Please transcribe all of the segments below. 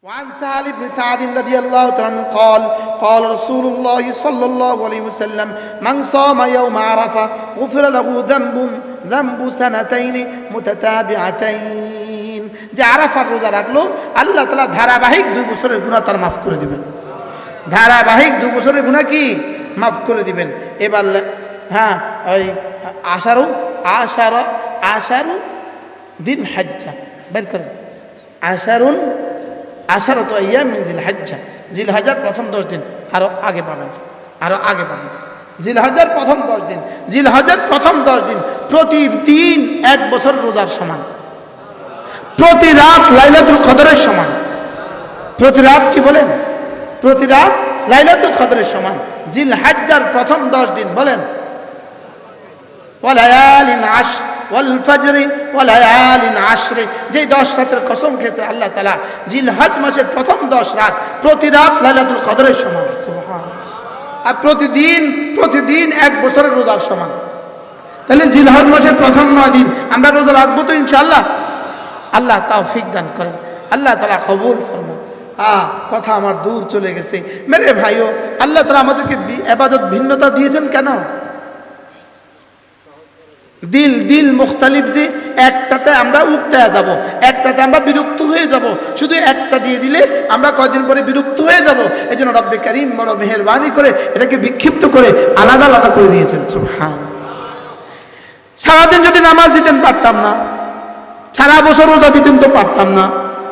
وعن سهل بن سعد رضي الله عنه قال قال رسول الله صلى الله عليه وسلم من صام يوم عرفة غفر له ذنب سنتين متتابعتين যে আরাফার রোজা রাখলো আল্লাহ তাআলা ধারাবাহিক 2 বছরের গুনাহ তার maaf করে দিবেন। ধারাবাহিক 2 বছরের গুনাহ কি maaf করে দিবেন। এবার হ্যাঁ ওই আশারু দিন হজ্জা বের করেন। আশারত আইয়াম মিন জিলহজ্জা, জিলহজ্জার প্রথম 10 দিন আরো আগে পাবেন। জিলহজ্জার প্রথম 10 দিন প্রতিদিন 1 বছর রোজার সমান, প্রতি রাত লাইলাতুল কদরের সমান। প্রতি রাত কি বলেন? প্রতি রাত লাইলাতুল কদরের সমান। জিলহজ্জার প্রথম 10 দিন বলেন ওয়ালায়ালিন আশর ওয়াল ফজর ওয়ালায়ালিন আশর, যে 10 রাতের কসম খেয়েছে আল্লাহ তাআলা জিলহজ মাসের প্রথম 10 রাত প্রতি রাত লাইলাতুল কদরের সমান। সুবহানাল্লাহ। আর প্রতিদিন 1 বছরের রোজার সমান। তাহলে জিলহজ মাসের প্রথম 9 দিন আমরা রোজা রাখবো তো ইনশাআল্লাহ। আল্লাহ তৌফিক দান করেন, আল্লাহ তাআলা কবুল ফরমান। কথা আমার দূর চলে গেছে মেরে ভাইও। আল্লাহ তাআলা আমাদেরকে ইবাদত ভিন্নতা দিয়েছেন কেন? দিল মুখতালিফ, যে একটাতে আমরা উঠতে যাব, একটাতে আমরা বিরক্ত হয়ে যাব। শুধু একটা দিয়ে দিলে আমরা কয়েকদিন পরে বিরক্ত হয়ে যাব। এই জন্য রব্বে কারীম বড় মেহেরবানি করে এটাকে বিক্ষিপ্ত করে আলাদা আলাদা করে দিয়েছেন। সুবহানাল্লাহ। সারাদিন যদি নামাজ দিতেন পারতাম না, সারা বছর রোজা দিতেন তো পারতাম না,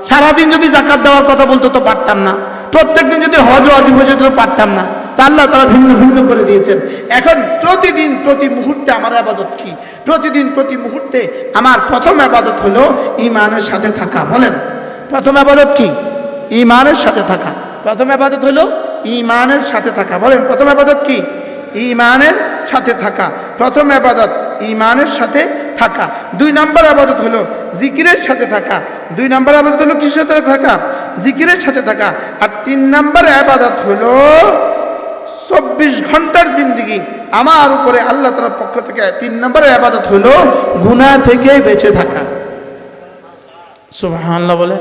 সারাদিন যদি যাকাত দেওয়ার কথা বলতো তো পারতাম না, প্রত্যেকদিন যদি হজ ওয়াজিব হয়ে যেত তো পারতাম না। তা আল্লাহ তাআলা ভিন্ন ভিন্ন করে দিয়েছেন। এখন প্রতিদিন প্রতি মুহূর্তে আমার ইবাদত কি? প্রতিদিন প্রতি মুহূর্তে আমার প্রথম ইবাদত হলো ঈমানের সাথে থাকা। বলেন প্রথম ইবাদত কি? ঈমানের সাথে থাকা। প্রথম ইবাদত হলো ঈমানের সাথে থাকা। বলেন প্রথম ইবাদত কি? ঈমানের সাথে থাকা। প্রথম ইবাদত ঈমানের সাথে থাকা। 2 নম্বর ইবাদত হলো জিকিরের সাথে থাকা। 2 নম্বর ইবাদত হলো কিসের সাথে থাকা? জিকিরের সাথে থাকা। আর 3 নম্বর ইবাদত হলো 24 ঘন্টার জিন্দেগি আমার উপরে আল্লাহ তাআলার পক্ষ থেকে 3 নম্বর ইবাদত হলো গুনাহ থেকে বেঁচে থাকা। সুবহানাল্লাহ। বলে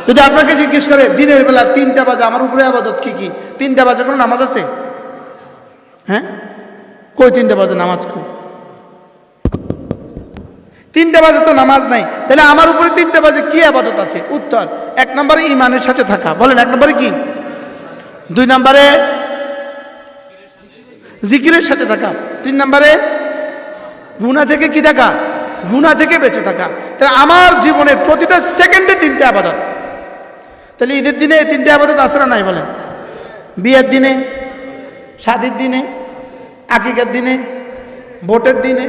যদি আপনাকে জিজ্ঞেস করে দিনের বেলা 3টা বাজে আমার উপরে ইবাদত কি কি? 3টা বাজে কোনো নামাজ আছে? হ্যাঁ কই 3টা বাজে নামাজ কই? 3টা বাজে তো নামাজ নাই, তাহলে আমার উপরে 3টা বাজে কি ইবাদত আছে? উত্তর 1 নম্বরে ঈমানের সাথে থাকা। বলেন 1 নম্বরে কি? 2 নম্বরে জিকিরের সাথে থাকা। 3 নম্বরে গুনাহ থেকে কি থাকা? গুনাহ থেকে বেঁচে থাকা। তাহলে আমার জীবনের প্রতিটা সেকেন্ডে 3টা ইবাদত। তাহলে ঈদের দিনে 3টা ইবাদত আছে না নাই? বলেন বিয়ের দিনে, শাদীর দিনে, আকিকার দিনে, ভোটের দিনে,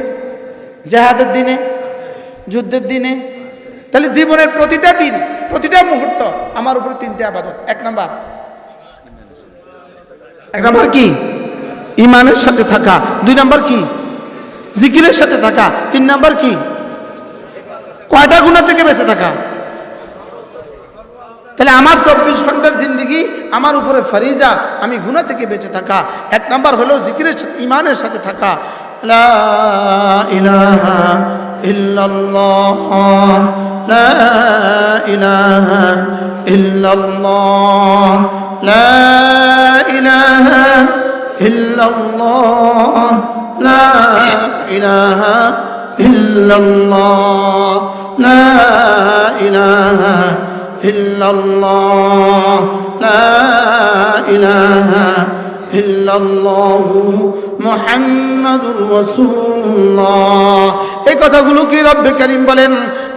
জিহাদের দিনে, যুদ্ধের দিনে। তাহলে জীবনের প্রতিটা দিন প্রতিটা মুহূর্ত আমার উপরে 3টা ইবাদত। 1 নম্বর কি? ঈমানের সাথে থাকা। 2 নম্বর কি? জিকিরের সাথে থাকা। 3 নম্বর কি? কয়টা গুনাহ থেকে বেঁচে থাকা। তাহলে আমার 24 ঘন্টার জিন্দেগি আমার উপরে ফরিজা, আমি গুনাহ থেকে বেঁচে থাকা। 1 নম্বর হলো জিকিরের সাথে ঈমানের সাথে থাকা। লা ইলাহা ইল্লাল্লাহ, লা ইলাহা ইল্লাল্লাহ, লা ইলাহা ইল্লাল্লাহ, লা ইলাহা ইল্লাল্লাহ, লা ইলাহা ইল্লাল্লাহ, লা ইলাহা ইল্লাল্লাহু মুহাম্মাদুর রাসূলুল্লাহ। এই কথাগুলো কি রব্বে কারীম বলেন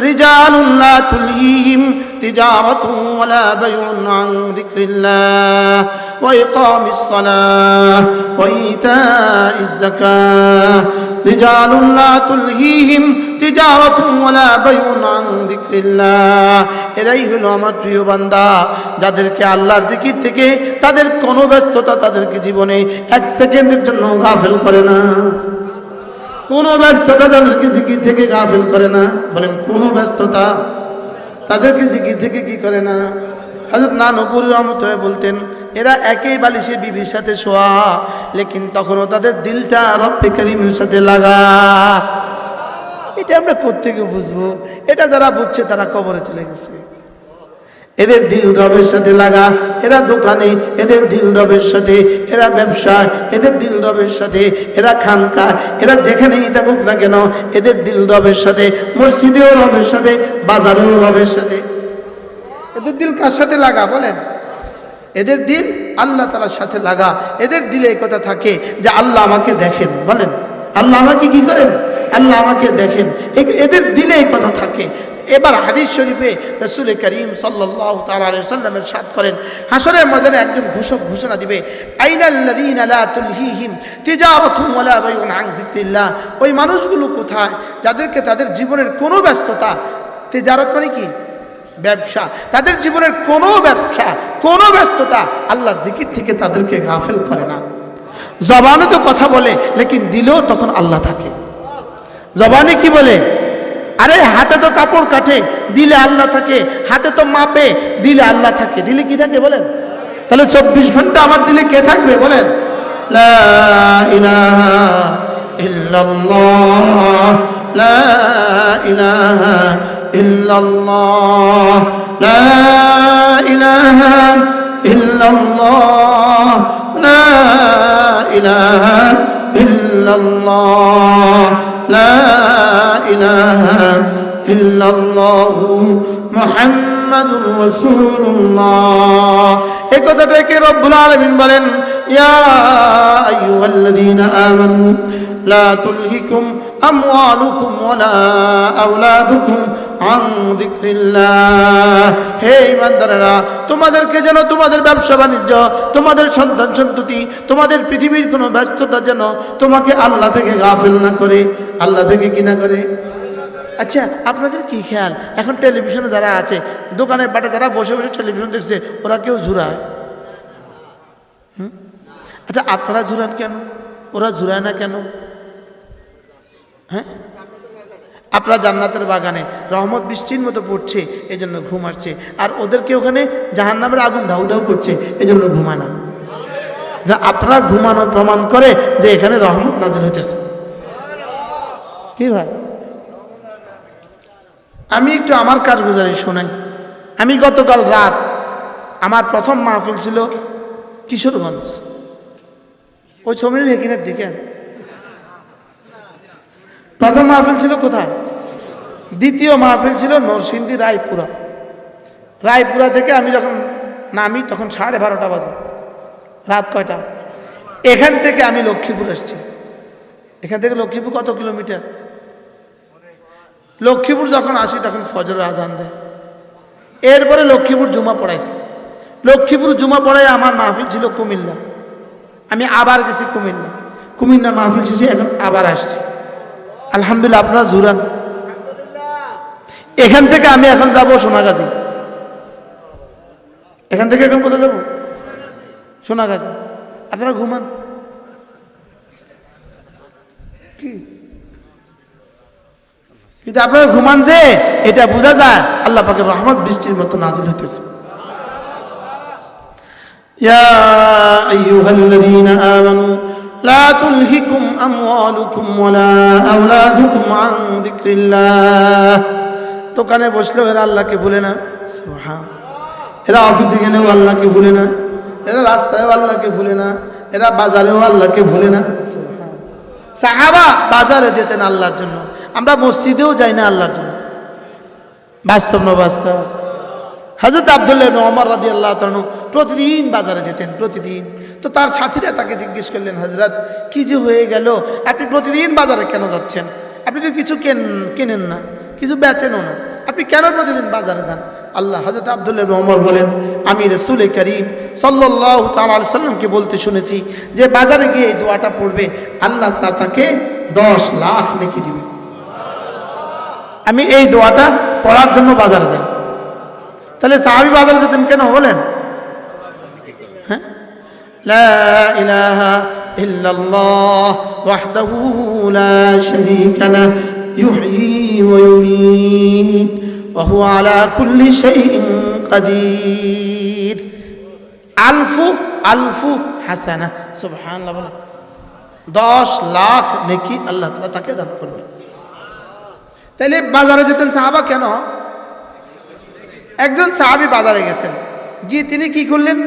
রিজালুন লা তুলহিহিম তিজারাতুন ওয়ালা বাইউন আন যিকরিল্লাহ ওয়া ইকামিস সালাহ ওয়া ইতাইজ যাকাহ। রিজালুন লা তুলহিহিম তিজারাতুন ওয়ালা বাইউন আন যিকরিল্লাহ। এরাই হলো আমার প্রিয় বান্দা, যাদেরকে আল্লাহর জিকির থেকে তাদের কোনো ব্যস্ততা তাদেরকে জীবনে 1 সেকেন্ডের জন্য গাফিল করে না। কোনো ব্যস্ততা তাদেরকে জিকির থেকে গাফিল করে না। বলেন কোনো ব্যস্ততা তাদেরকে জিকির থেকে কি করে না? হযরত নানপুর রহমতুল্লাহ বলতেন এরা একই বালিশে বিবির সাথে শোয়া, লেকিন তখনও তাদের দিলটা রব্বে কারীমের সাথে লাগা। এটা আমরা কোত্থেকে বুঝবো? এটা যারা বুঝছে তারা কবরে চলে গেছে। এদের দিল রবের সাথে লাগা, এরা দোকানে এদের দিল রবের সাথে, এরা ব্যবসায় এদের দিল রবের সাথে, এরা খানকা এরা যেখানেই থাকুক না কেন এদের দিল রবের সাথে, মসজিদেও রবের সাথে, বাজারেও রবের সাথে। এদের দিল কার সাথে লাগা বলেন? এদের দিল আল্লাহ তাআলার সাথে লাগা। এদের দিলে এই কথা থাকে যে আল্লাহ আমাকে দেখেন, বলেন আল্লাহ আমাকে কি করেন? আল্লাহ আমাকে দেখেন। এদের দিলে এই কথা থাকে। এবার হাদিস শরীফে রাসূল করিম সাল্লাল্লাহু তাআলা আলাইহি ওয়াসাল্লাম ইরশাদ করেন, হাশরের ময়দানে একজন ঘোষক ঘোষণা দিবে, আইনাল্লাযীনা লা তুলহিহিম তিজারাতুন ওয়ালা বাইউন আন যিকরিল্লাহ। ওই মানুষগুলো কোথায় যাদেরকে তাদের জীবনের কোনো ব্যস্ততা, তিজারত মানে কি? ব্যবসা, তাদের জীবনের কোনো ব্যবসা কোনো ব্যস্ততা আল্লাহর জিকির থেকে তাদেরকে গাফেল করে না। জবানে তো কথা বলে লেকিন দিলেও তখন আল্লাহ থাকে। জবানে কি বলে? আরে হাতে তো কাপড় কাটে, দিলে আল্লাহ থাকে। হাতে তো মাপে, দিলে আল্লাহ থাকে। দিলে কি থাকে বলেন? তাহলে 24 ঘন্টা আমার দিলে কে থাকবে বলেন? লা ইলাহা ইল্লাল্লাহ, লা ইলাহা ইল্লাল্লাহ, লা ইলাহা ইল্লাল্লাহ, লা ইলাহা ইল্লাল্লাহ, লা ইলাহা ইল্লাল্লাহু মুহাম্মাদুর রাসূলুল্লাহ। এই কথাটাকে রব্বুল আলামিন বলেন, ইয়া আইয়ুহাল্লাযীনা আমানু লা তুলহিকুম আমওয়ালুকুম ওয়ালা আওলাদুকুম আন যিকরিল্লাহ। হে ঈমানদারেরা, তোমাদেরকে যেন তোমাদের ব্যবসা বাণিজ্য, তোমাদের সন্তান সন্ততি, তোমাদের পৃথিবীর কোনো ব্যস্ততা যেন তোমাকে আল্লাহ থেকে গাফিল না করে। আল্লাহ থেকে কি না করে? আচ্ছা, আপনাদের কি খেয়াল, এখন টেলিভিশনে যারা আছে, দোকানে বাটে যারা বসে বসে টেলিভিশন দেখছে, ওরা কেউ ঝুরায়? আচ্ছা, আপনারা ঝুরান কেন? ওরা ঝুরায় না কেন? হ্যাঁ, আপনারা জান্নাতের বাগানে রহমত বৃষ্টির মতো পড়ছে এই জন্য ঘুম আসছে, আর ওদেরকে ওখানে জাহান্নামের আগুন ধাউ ধাউ করছে এই জন্য ঘুমায় না। আপনারা ঘুমানো প্রমাণ করে যে এখানে রহমত নাজিল হইতেছে। কি ভাই, আমি একটু আমার কাজগুজারি শোনাই। আমি গতকাল রাত আমার প্রথম মাহফিল ছিল কিশোরগঞ্জ, ওই ছবির হেকিনের দিকে। প্রথম মাহফিল ছিল কোথায়? দ্বিতীয় মাহফিল ছিল নরসিংদী রায়পুরা। রায়পুরা থেকে আমি যখন নামি তখন 12:30 বাজে। রাত কয়টা? এখান থেকে আমি লক্ষ্মীপুর আসছি। এখান থেকে লক্ষ্মীপুর কত কিলোমিটার? লক্ষ্মীপুর যখন আসি তখন ফজরের আজান দেয়। এরপরে লক্ষ্মীপুর জুমা পড়াইছি। লক্ষ্মীপুর জুমা পড়াই আমার মাহফিল ছিল কুমিল্লা। আমি আবার গেছি কুমিল্লা মাহফিল শেষে এখন আবার আসছি। আলহামদুলিল্লাহ, আপনারা জুরান। এখান থেকে আমি এখন যাব সোনাগাজী। এখান থেকে এখন কোথায় যাব? সোনাগাজী। আপনারা ঘুমান কি? কিন্তু আপনারা ঘুমান যে এটা বোঝা যায় আল্লাহ পাকের রহমত বৃষ্টির মতো নাজিল হইতেছে। ইয়া আইয়ুহাল্লাযীনা আমানু লা তুলহিকুম আমওয়ালুকুম ওয়ালা আওলাদুকুম আন যিকরিল্লাহ। দোকানে বসলেও এরা আল্লাহকে ভুলে না, সুবহানাল্লাহ। এরা অফিসে গেলেও আল্লাহকে ভুলে না, এরা রাস্তায়ও আল্লাহকে ভুলে না, এরা বাজারেও আল্লাহকে ভুলে না, সুবহানাল্লাহ। সাহাবা বাজারে যেতেন আল্লাহর জন্য, আমরা মসজিদেও যাই না আল্লাহর জন্য। বাস্তব না বাস্তব? হযরত আব্দুল্লাহ ইবনে ওমর রাদিয়াল্লাহু তাআলা প্রতিদিন বাজারে যেতেন, প্রতিদিন। তো তার সাথীরা তাকে জিজ্ঞেস করলেন, হযরত কি যে হয়ে গেল, আপনি প্রতিদিন বাজারে কেন যাচ্ছেন? আপনি তো কিছু কেনেন না, কিছু বেচেনও না, আপনি কেন প্রতিদিন বাজারে যান? আল্লাহ হযরত আব্দুল্লাহ ইবনে ওমর বলেন, আমি রাসূল করিম সাল্লাল্লাহু তাআলা আলাইহি সাল্লামকে বলতে শুনেছি যে বাজারে গিয়ে এই দোয়াটা পড়বে, আল্লাহ তাআলা তাকে 10 লাখ নেকি দিবে। আমি এই দোয়াটা পড়ার জন্য বাজারে যাই। তাহলে সাহাবী বাজারে যেতেন কেন বলেন? হ্যাঁ, লা ইলাহা ইল্লাল্লাহ ওয়াহদাহু লা শারীকা লাহু ইউহয়ী ওয়া ইউমীত ওয়া হুয়া আলা কুল্লি শাইইন কাদির। আলফু হাসানা, সুবহানাল্লাহ বলেন। 10 লাখ নেকি আল্লাহ তাআলা তাকে দান করবে। তাইলে বাজারে যেতেন সাহাবা কেন? একজন সাহাবী বাজারে গেছেন, গিয়ে তিনি কি করলেন,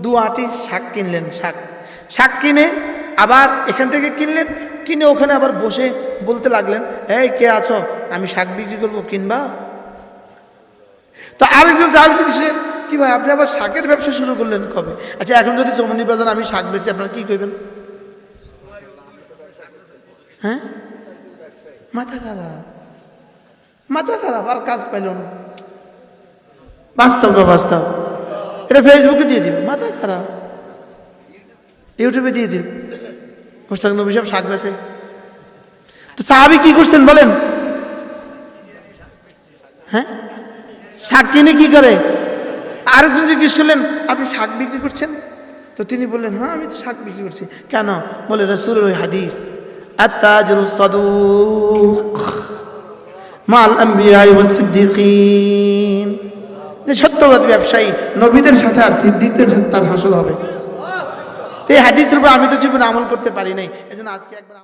দু আঁটি শাক কিনলেন। শাক কিনে আবার এখান থেকে কিনলেন, কিনে ওখানে আবার বসে বলতে লাগলেন, এই কে আছো, আমি শাক বিক্রি করবো, কিনবা? তো আরেকজন সাহাবী জিজ্ঞেস, কি ভাই আপনি আবার শাকের ব্যবসা শুরু করলেন কবে? আচ্ছা এখন যদি চৌমনি বাজার আমি শাক বেশি, আপনারা কি করবেন? হ্যাঁ, মাথা খারাপ, আর কাজ পাইল না। বাস্তব, এটা ফেসবুকে দিয়ে দিব, মাথা খারাপ, ইউটিউবে দিয়ে দিব, মুশতাক নবী সাহেব শাক বেছে। তো সাহাবী কি করছেন বলেন? হ্যাঁ, শাক কিনে কি করে? আরেকজন জিজ্ঞেস করলেন, আপনি শাক বিক্রি করছেন? তো তিনি বললেন, হ্যাঁ আমি তো শাক বিক্রি করছি। কেন? বলে রাসূলের ওই হাদিস, আত-তাজিরু সাদুক মাল আম্বিয়া ওয়াস সিদ্দিকিন, যে সত্যবাদী ব্যবসায়ী নবীদের সাথে আর সিদ্দিকদের সাথে তার হাসর হবে। এই হাদিসের উপর আমি তো জীবনে আমল করতে পারি নাই, এজন্য আজকে একবার